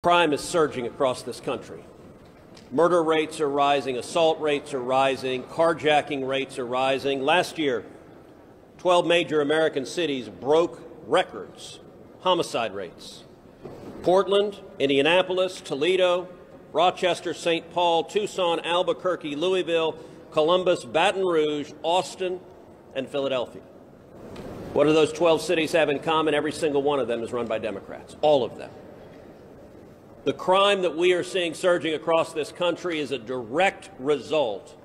Crime is surging across this country. Murder rates are rising, assault rates are rising, carjacking rates are rising. Last year, 12 major American cities broke records, homicide rates. Portland, Indianapolis, Toledo, Rochester, St. Paul, Tucson, Albuquerque, Louisville, Columbus, Baton Rouge, Austin, and Philadelphia. What do those 12 cities have in common? Every single one of them is run by Democrats, all of them. The crime that we are seeing surging across this country is a direct result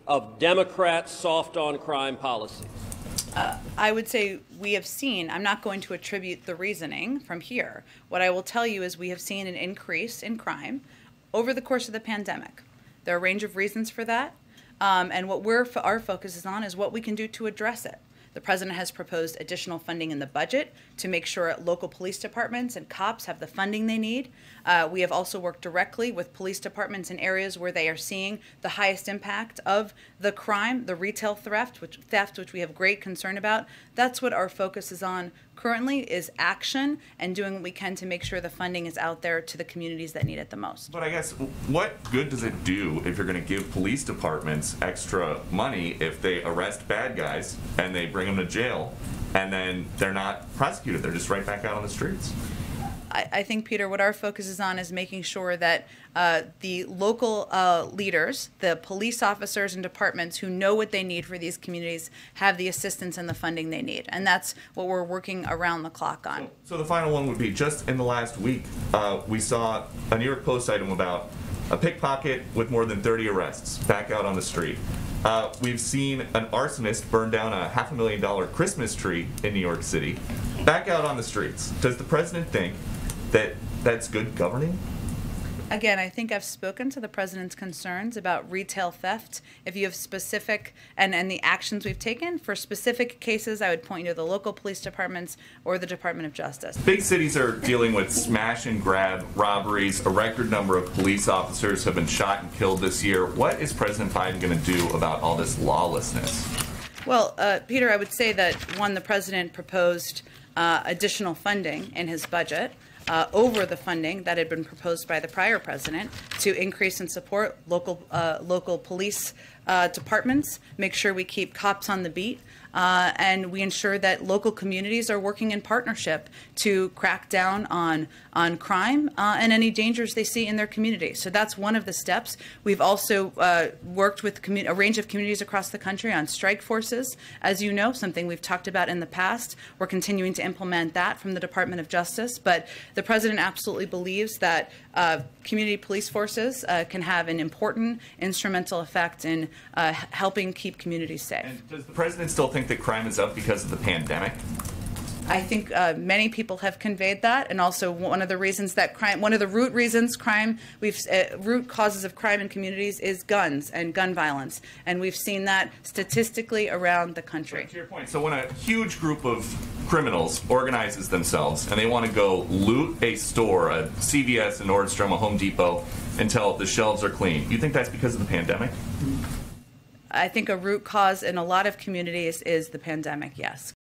of Democrats' soft-on-crime policies. I would say we have seen, I'm not going to attribute the reasoning from here. What I will tell you is we have seen an increase in crime over the course of the pandemic. There are a range of reasons for that, and what our focus is on is what we can do to address it. The president has proposed additional funding in the budget to make sure local police departments and cops have the funding they need. We have also worked directly with police departments in areas where they are seeing the highest impact of the crime, the retail theft, which we have great concern about. That's what our focus is on currently, is action and doing what we can to make sure the funding is out there to the communities that need it the most. But I guess, what good does it do if you're going to give police departments extra money if they arrest bad guys and they bring them to jail and then they're not prosecuted, they're just right back out on the streets? I think, Peter, what our focus is on is making sure that the local leaders, the police officers and departments who know what they need for these communities have the assistance and the funding they need. And that's what we're working around the clock on. So the final one would be, just in the last week, we saw a New York Post item about a pickpocket with more than 30 arrests back out on the street. We've seen an arsonist burn down a $500,000 Christmas tree in New York City back out on the streets. Does the president think that that's good governing? Again, I think I've spoken to the president's concerns about retail theft. If you have specific, and the actions we've taken for specific cases, I would point you to the local police departments or the Department of Justice. Big cities are dealing with smash and grab robberies. A record number of police officers have been shot and killed this year. What is President Biden going to do about all this lawlessness? Well, Peter, I would say that, one, the president proposed additional funding in his budget over the funding that had been proposed by the prior president to increase and support local police departments, make sure we keep cops on the beat, and we ensure that local communities are working in partnership to crack down on crime and any dangers they see in their community. So that's one of the steps. We've also worked with a range of communities across the country on strike forces, as you know, something we've talked about in the past. We're continuing to implement that from the Department of Justice, but the president absolutely believes that community police forces can have an important instrumental effect in helping keep communities safe. And does the president still think that crime is up because of the pandemic? I think many people have conveyed that, and also one of the reasons that one of the root causes of crime in communities is guns and gun violence, and we've seen that statistically around the country. But to your point, so when a huge group of criminals organizes themselves and they want to go loot a store, a CVS, a Nordstrom, a Home Depot, until the shelves are clean, you think that's because of the pandemic? I think a root cause in a lot of communities is the pandemic, yes.